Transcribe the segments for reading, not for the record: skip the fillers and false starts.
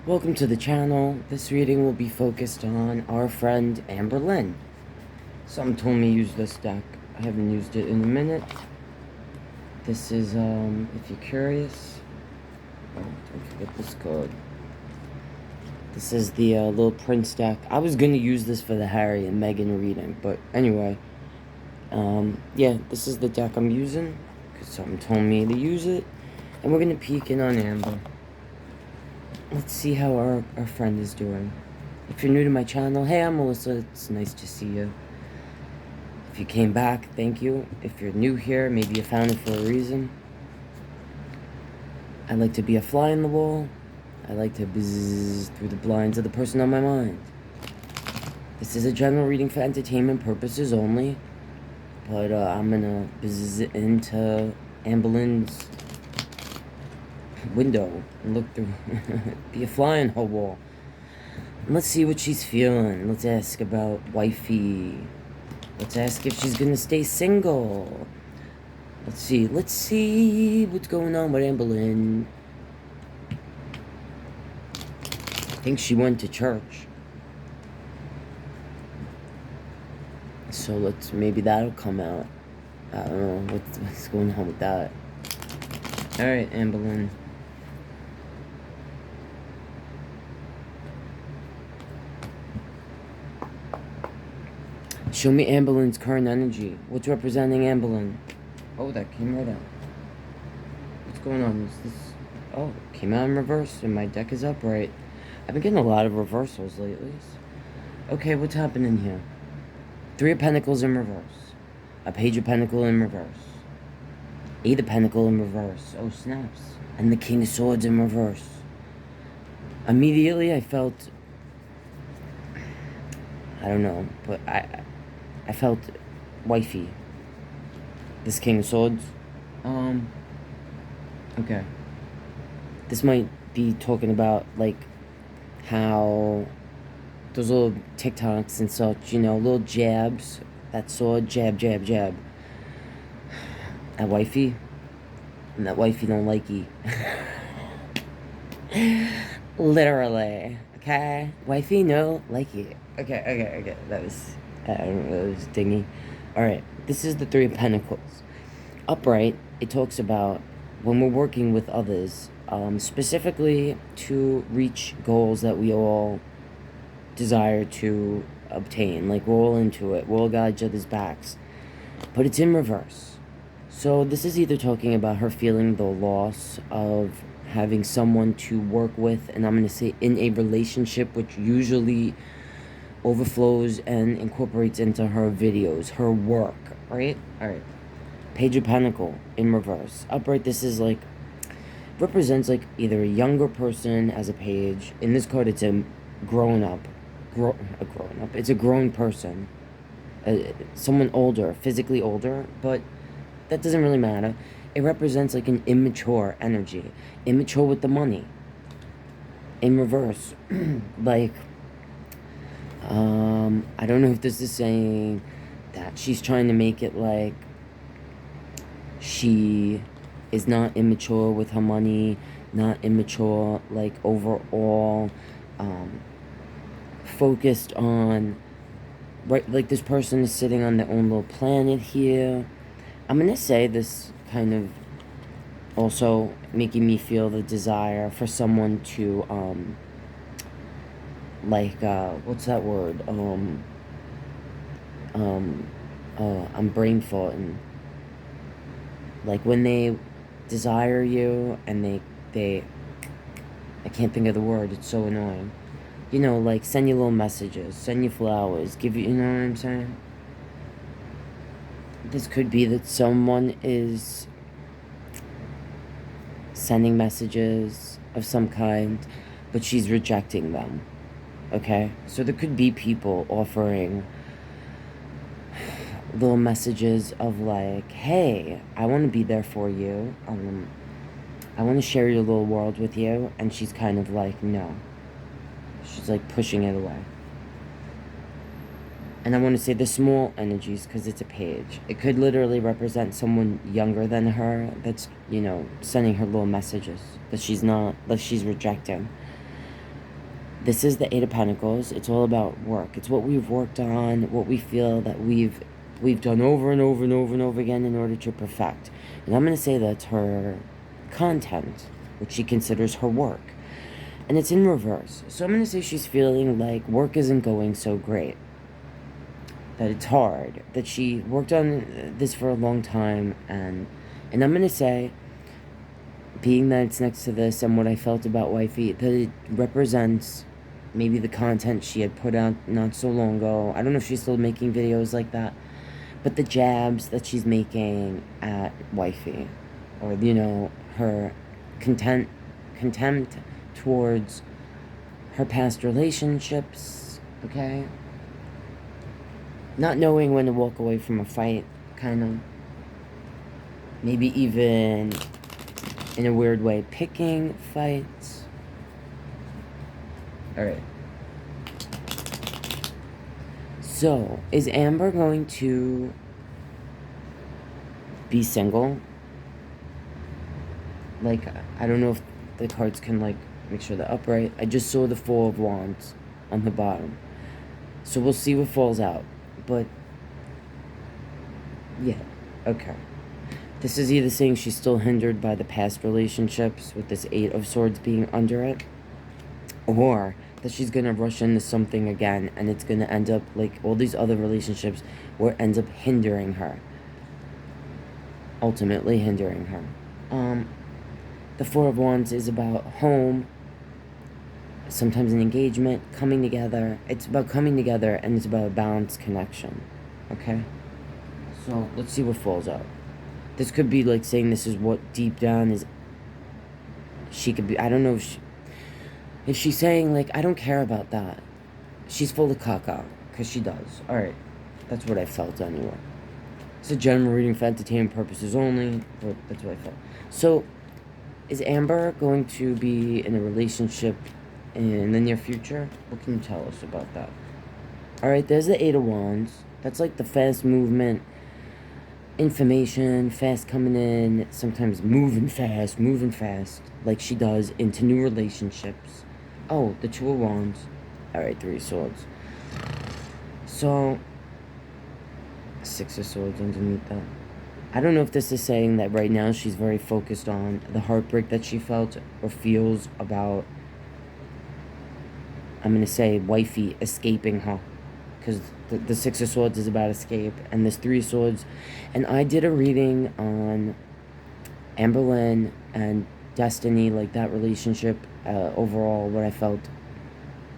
Welcome to the channel. This reading will be focused on our friend Amberlynn. Someone told me to use this deck. I haven't used it in a minute. This is, if you're curious. Oh, don't forget this card. This is the Little Prince deck. I was gonna use this for the Harry and Meghan reading, but anyway. Yeah, this is the deck I'm using, because someone told me to use it. And we're gonna peek in on Amber. Let's see how our friend is doing. If you're new to my channel, hey, I'm Melissa. It's nice to see you. If you came back, thank you. If you're new here, maybe you found it for a reason. I like to be a fly in the wall. I like to buzz through the blinds of the person on my mind. This is a general reading for entertainment purposes only. But I'm gonna buzz into Amberlynn's window and look through. Be a fly in her wall. And let's see what she's feeling. Let's ask about Wifey. Let's ask if she's gonna stay single. Let's see what's going on with Amberlynn. I think she went to church. So maybe that'll come out. I don't know what's going on with that. Alright, Amberlynn. Show me Amberlynn's current energy. What's representing Amberlynn? Oh, that came right out. What's going on? Is this... Oh, it came out in reverse and my deck is upright. I've been getting a lot of reversals lately. Okay, what's happening here? Three of Pentacles in reverse. A Page of Pentacles in reverse. Eight of Pentacles in reverse. Oh, snaps. And the King of Swords in reverse. Immediately I felt... I don't know, but I felt wifey. This King of Swords. Okay. This might be talking about, like, how those little TikToks and such, you know, little jabs. That sword, jab, jab, jab. That wifey. And that wifey don't like ye. Literally. Okay? Wifey, no, like ye. Okay. That was... I don't know, it was dingy. Alright, this is the Three of Pentacles. Upright, it talks about when we're working with others, specifically to reach goals that we all desire to obtain. Like, we're all into it. We're all got each other's backs. But it's in reverse. So this is either talking about her feeling the loss of having someone to work with, and I'm going to say in a relationship, which usually overflows and incorporates into her videos, her work, right? Alright. Page of Pentacle in reverse. Upright, this is like, represents like either a younger person as a page. In this card, it's a grown up. It's a grown person. Someone older, physically older, but that doesn't really matter. It represents like an immature energy. Immature with the money. In reverse. Like, I don't know if this is saying that she's trying to make it like she is not immature with her money, not immature like overall, focused on, right, like this person is sitting on their own little planet here. I'm gonna say this kind of also making me feel the desire for someone to, like, what's that word? I'm brain farting. Like, when they desire you, and they, I can't think of the word, it's so annoying. You know, like, send you little messages, send you flowers, give you, you know what I'm saying? This could be that someone is sending messages of some kind, but she's rejecting them. Okay, so there could be people offering little messages of like, hey, I want to be there for you. I want to share your little world with you. And she's kind of like, no. She's like pushing it away. And I want to say the small energies because it's a page. It could literally represent someone younger than her that's, you know, sending her little messages that she's not, that she's rejecting. This is the Eight of Pentacles. It's all about work. It's what we've worked on, what we feel that we've done over and over and over and over again in order to perfect. And I'm going to say that's her content, which she considers her work. And it's in reverse. So I'm going to say she's feeling like work isn't going so great. That it's hard. That she worked on this for a long time. And I'm going to say, being that it's next to this and what I felt about Wifey, that it represents maybe the content she had put out not so long ago. I don't know if she's still making videos like that. But the jabs that she's making at Wifey. Or, you know, her contempt towards her past relationships, okay? Not knowing when to walk away from a fight, kind of. Maybe even, in a weird way, picking fights. Alright. So, is Amber going to be single? Like, I don't know if the cards can, like, make sure they're upright. I just saw the Four of Wands on the bottom. So we'll see what falls out. But, yeah, okay. This is either saying she's still hindered by the past relationships with this Eight of Swords being under it, or that she's going to rush into something again and it's going to end up like all these other relationships where it ends up hindering her. Ultimately hindering her. The Four of Wands is about home, sometimes an engagement, coming together. It's about coming together and it's about a balanced connection. Okay? So, let's see what falls out. This could be like saying this is what deep down is... She could be... I don't know if she's saying, like, I don't care about that. She's full of caca. Because she does. Alright. That's what I felt anyway. It's a general reading for entertainment purposes only. But that's what I felt. So, is Amber going to be in a relationship in the near future? What can you tell us about that? Alright, there's the Eight of Wands. That's like the fast movement. Information, fast coming in. Sometimes moving fast. Like she does into new relationships. Oh, the Two of Wands. Alright, Three of Swords. So, Six of Swords underneath that. I don't know if this is saying that right now she's very focused on the heartbreak that she felt or feels about, I'm going to say, Wifey escaping her. Because the Six of Swords is about escape. And this Three of Swords. And I did a reading on Amberlynn and Destiny, like that relationship, overall, what I felt.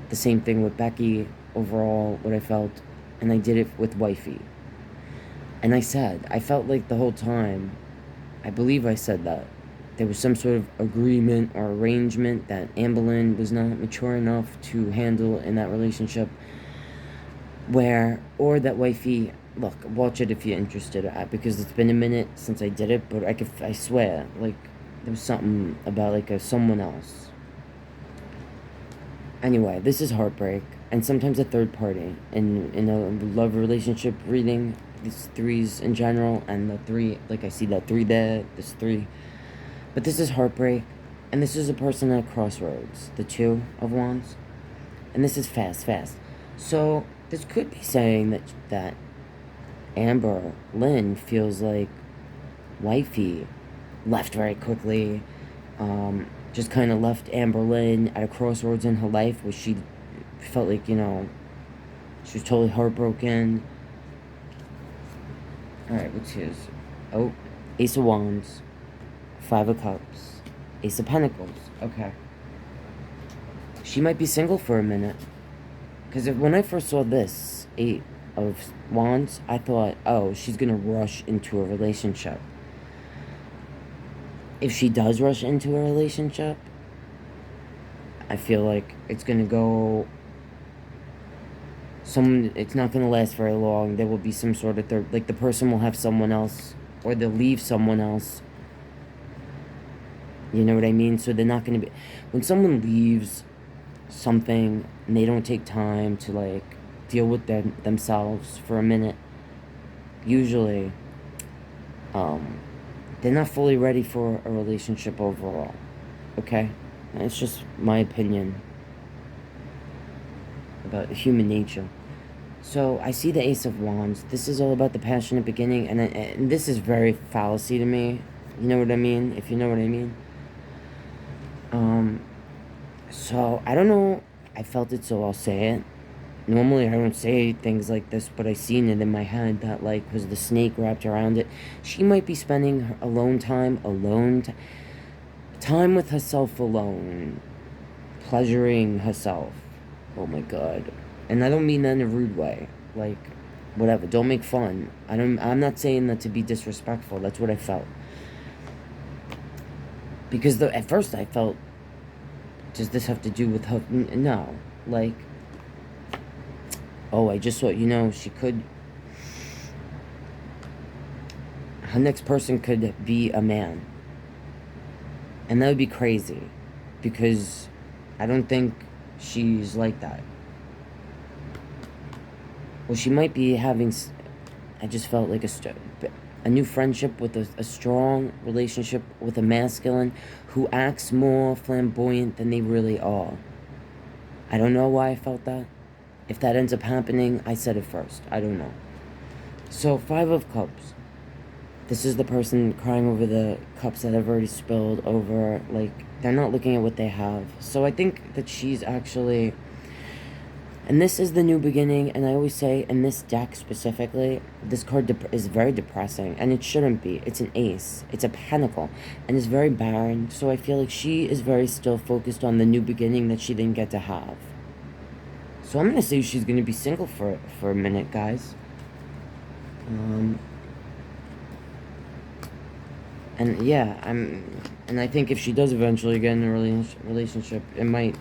The same thing with Becky, overall, what I felt. And I did it with Wifey. And I said, I felt like the whole time, I believe I said that, there was some sort of agreement or arrangement that Amberlynn was not mature enough to handle in that relationship. Or that Wifey, look, watch it if you're interested, because it's been a minute since I did it, but I swear, like, there was something about, like, someone else. Anyway, this is heartbreak, and sometimes a third party, in a love relationship reading, these threes in general, and the three, like I see that three there, this three, but this is heartbreak, and this is a person at a crossroads, the Two of Wands, and this is fast, so, this could be saying that Amberlynn feels like Wifey left very quickly, just kind of left Amberlynn at a crossroads in her life where she felt like, you know, she was totally heartbroken. Alright, what's his? Oh, Ace of Wands, Five of Cups, Ace of Pentacles. Okay. She might be single for a minute. Because when I first saw this, Eight of Wands, I thought, oh, she's going to rush into a relationship. If she does rush into a relationship, I feel like it's going to go... It's not going to last very long. There will be some sort of third... Like, the person will have someone else, or they'll leave someone else. You know what I mean? So they're not going to be... When someone leaves something and they don't take time to, like, deal with themselves for a minute, usually they're not fully ready for a relationship overall. Okay? It's just my opinion. about human nature. So I see the Ace of Wands. This is all about the passionate beginning, and this is very fallacy to me. You know what I mean? If you know what I mean. So I don't know. I felt it, so I'll say it. Normally I don't say things like this, but I seen it in my head that, like, was the snake wrapped around it. She might be spending her alone time with herself alone, pleasuring herself. Oh my god. And I don't mean that in a rude way. Like, whatever, don't make fun. I'm not saying that to be disrespectful. That's what I felt. Because at first I felt, does this have to do with her? No. Like, oh, I just thought, she could, her next person could be a man. And that would be crazy. Because I don't think she's like that. Well, she might be having, I just felt like a new friendship with a strong relationship with a masculine who acts more flamboyant than they really are. I don't know why I felt that. If that ends up happening, I said it first. I don't know. So, 5 of Cups. This is the person crying over the cups that have already spilled over. Like, they're not looking at what they have. So I think that she's actually... And this is the new beginning, and I always say, in this deck specifically, this card is very depressing, and it shouldn't be. It's an ace. It's a pentacle, and it's very barren, so I feel like she is very still focused on the new beginning that she didn't get to have. So I'm going to say she's going to be single for a minute, guys. And yeah, and I think if she does eventually get in a relationship, it might,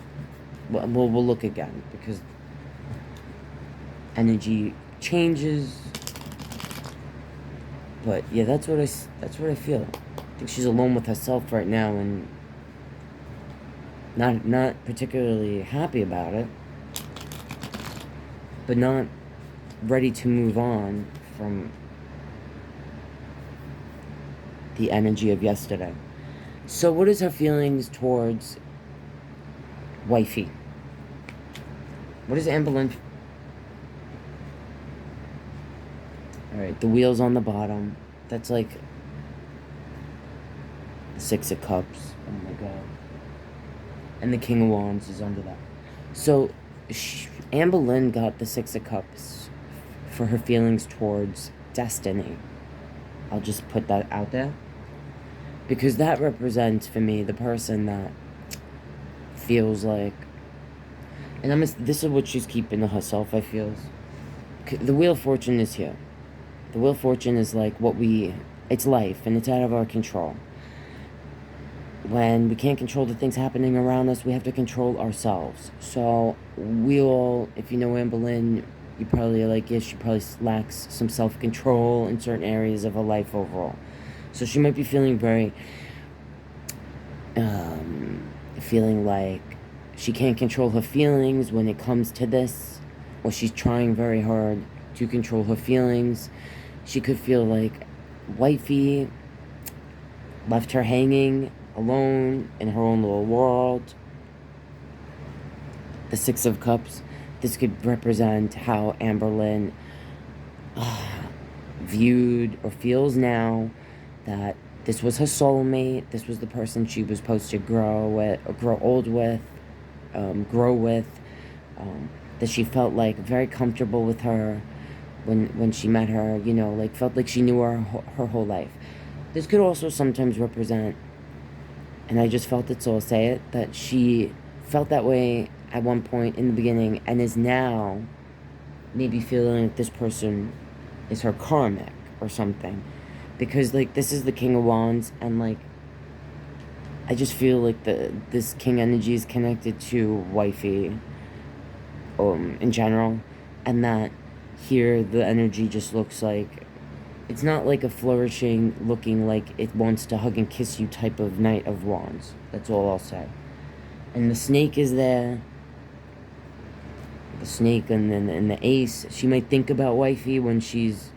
we'll look again, because energy changes. But yeah, that's what I feel. I think she's alone with herself right now, and not particularly happy about it, but not ready to move on from the energy of yesterday. So what is her feelings towards Wifey? What is Amberlynn? Alright, the wheel's on the bottom. That's like the 6 of Cups. Oh my god. And the King of Wands is under that. So Amberlynn got the 6 of Cups for her feelings towards destiny. I'll just put that out there. Because that represents, for me, the person that feels like... And this is what she's keeping to herself, I feel. The Wheel of Fortune is here. The Wheel of Fortune is like it's life, and it's out of our control. When we can't control the things happening around us, we have to control ourselves. So, if you know Amberlynn, you probably like, yes, she probably lacks some self-control in certain areas of her life overall. So she might be feeling very, feeling like she can't control her feelings when it comes to this, or she's trying very hard to control her feelings. She could feel like Wifey left her hanging alone in her own little world. The 6 of Cups. This could represent how Amberlynn viewed or feels now that this was her soulmate. This was the person she was supposed to grow with, or grow old with, grow with. That she felt like very comfortable with her when she met her. Like felt like she knew her whole life. This could also sometimes represent, and I just felt it, so I'll say it, that she felt that way at one point in the beginning, and is now maybe feeling like this person is her karmic or something. Because, like, this is the King of Wands, and, like, I just feel like this King energy is connected to Wifey in general, and that here the energy just looks like, it's not like a flourishing, looking like it wants to hug and kiss you type of Knight of Wands. That's all I'll say. And the snake is there. The snake and the ace. She might think about Wifey when she's...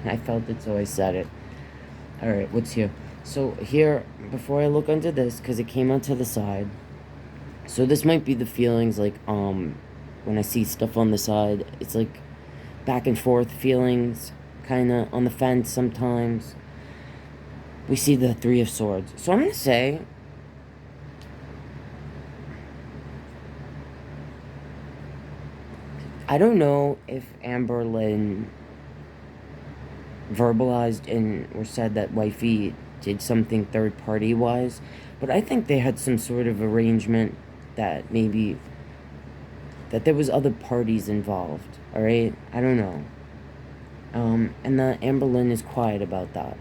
I felt it, so I said it. Alright, what's here? So here, before I look under this, because it came onto the side. So this might be the feelings like, when I see stuff on the side. It's like back and forth feelings, kind of on the fence sometimes. We see the Three of Swords. So I'm going to say, I don't know if Amberlynn verbalized and or said that Wifey did something third party wise, but I think they had some sort of arrangement that maybe that there was other parties involved. All right, I don't know. And the Amberlynn is quiet about that.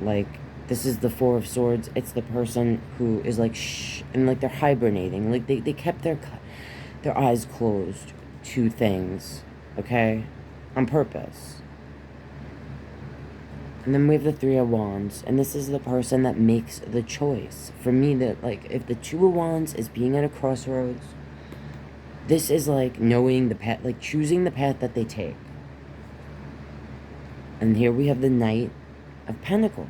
Like, this is the Four of Swords. It's the person who is like shh, and like they're hibernating. Like they kept their eyes closed to things, okay, on purpose. And then we have the Three of Wands, and this is the person that makes the choice. For me, that like if the Two of Wands is being at a crossroads, this is like knowing the path, like choosing the path that they take. And here we have the Knight of Pentacles.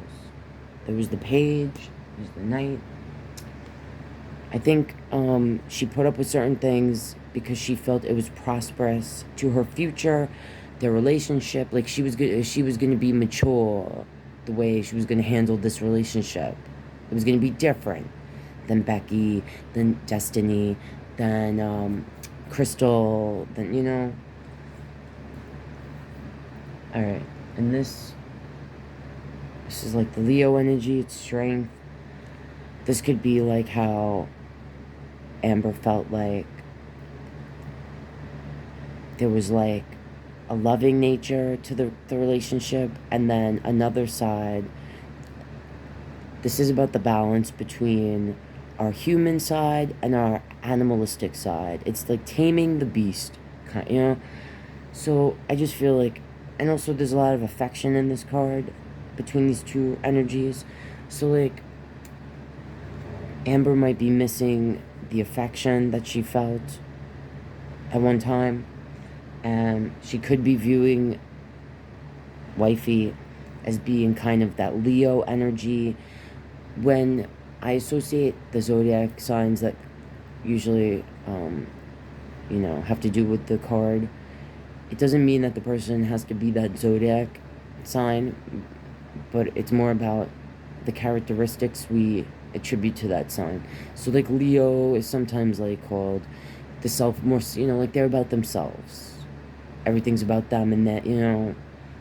There was the Page, there's the Knight. I think she put up with certain things because she felt it was prosperous to her future, their relationship. Like she was going to be mature the way she was going to handle this relationship. It was going to be different than Becky, than Destiny, than Crystal, than, you know. All right, and this is like the Leo energy. It's strength. This could be like how Amber felt like there was like a loving nature to the relationship, and then another side. This is about the balance between our human side and our animalistic side. It's like taming the beast, you know? So I just feel like, and also there's a lot of affection in this card between these two energies. So like, Amber might be missing the affection that she felt at one time, and she could be viewing Wifey as being kind of that Leo energy. When I associate the zodiac signs that usually, you know, have to do with the card, it doesn't mean that the person has to be that zodiac sign, but it's more about the characteristics we attribute to that sign. So like Leo is sometimes like called the self, more, you know, like they're about themselves. Everything's about them, and that, you know,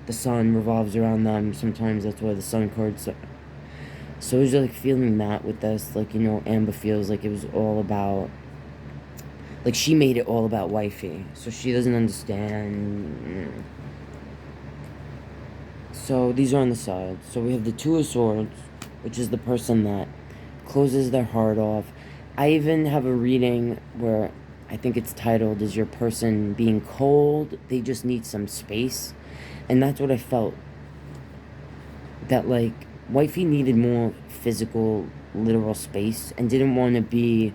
the sun revolves around them. Sometimes that's why the sun cards. So I was like feeling that with this, like, you know, Amber feels like it was all about, like she made it all about Wifey, so she doesn't understand. So these are on the side. So we have the Two of Swords, which is the person that closes their heart off. I even have a reading where I think it's titled, "Is your person being cold? They just need some space." And that's what I felt. That like Wifey needed more physical, literal space and didn't want to be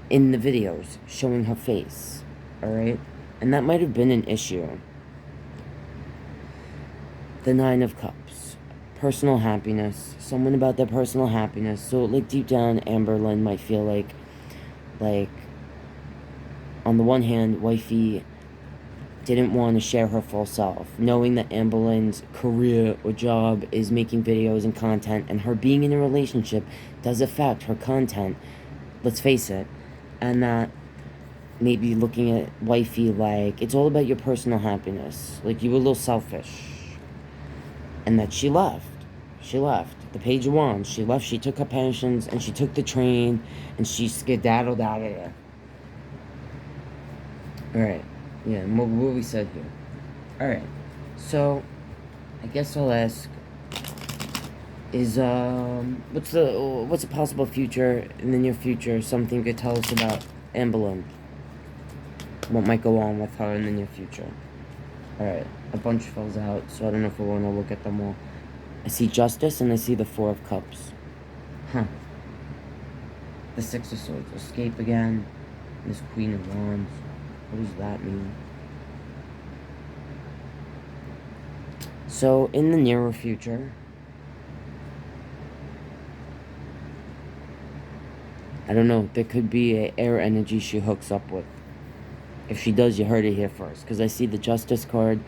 in the videos showing her face. Alright? And that might have been an issue. The Nine of Cups. Personal happiness. Someone about their personal happiness. So like deep down, Amberlynn might feel like on the one hand, Wifey didn't want to share her full self, knowing that Amberlynn's career or job is making videos and content, and her being in a relationship does affect her content, let's face it, and that maybe looking at Wifey like, it's all about your personal happiness, like you were a little selfish, and that she left. The Page of Wands, she left, she took her pensions, and she took the train, and she skedaddled out of there. Alright, yeah, what we said here. Alright, so, I guess I'll ask, is, what's a possible future, in the near future, something you could tell us about Amberlynn? What might go on with her in the near future? Alright, a bunch falls out, so I don't know if we want to look at them all. I see Justice, and I see the Four of Cups. Huh. The Six of Swords. Escape again. This Queen of Wands. What does that mean? So, in the nearer future, I don't know. There could be a air energy she hooks up with. If she does, you heard it here first. Because I see the Justice card,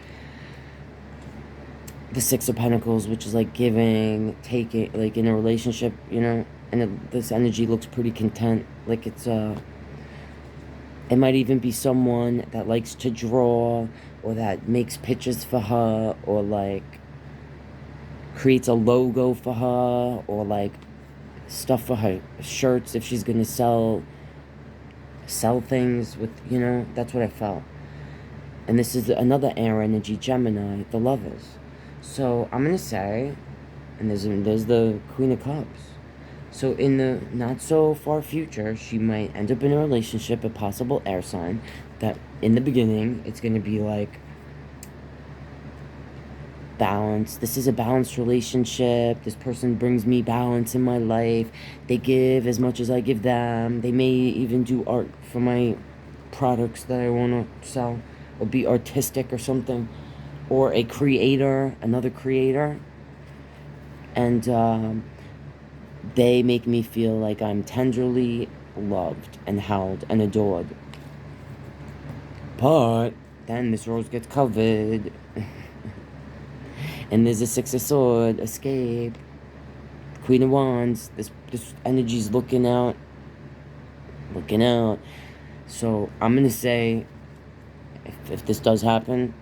the Six of Pentacles, which is like giving, taking, like in a relationship, you know. And this energy looks pretty content. Like it's it might even be someone that likes to draw, or that makes pictures for her, or like creates a logo for her, or like stuff for her shirts if she's gonna sell things with, you know. That's what I felt. And this is another air energy, Gemini, the Lovers. So I'm gonna say, and there's the Queen of Cups. So in the not so far future, she might end up in a relationship, a possible air sign, that in the beginning, it's gonna be like balance. This is a balanced relationship. This person brings me balance in my life. They give as much as I give them. They may even do art for my products that I want to sell, or be artistic or something, or a creator, another creator. And they make me feel like I'm tenderly loved and held and adored. But then this rose gets covered. And there's a Six of Swords, escape, Queen of Wands. This energy's looking out. So I'm gonna say, if this does happen,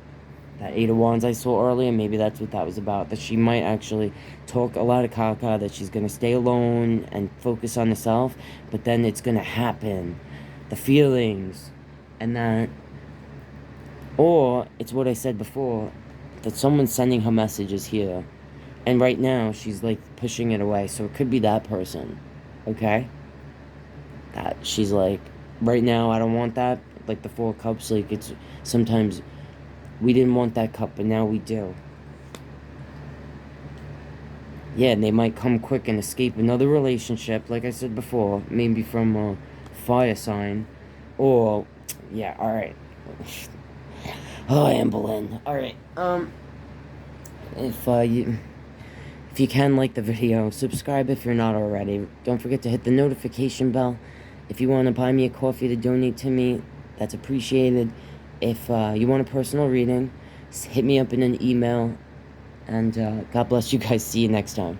that Eight of Wands I saw earlier, maybe that's what that was about. That she might actually talk a lot of caca, that she's gonna stay alone and focus on herself, but then it's gonna happen. The feelings, and that, or it's what I said before, that someone's sending her messages here, and right now she's like pushing it away. So it could be that person, okay? That she's like, right now I don't want that. Like the Four of Cups, like it's sometimes we didn't want that cup, but now we do. Yeah, and they might come quick and escape another relationship, like I said before, maybe from a fire sign, or yeah, all right. Oh, Amberlynn. All right. If you can, like the video, subscribe if you're not already. Don't forget to hit the notification bell. If you want to buy me a coffee to donate to me, that's appreciated. If you want a personal reading, hit me up in an email. And God bless you guys. See you next time.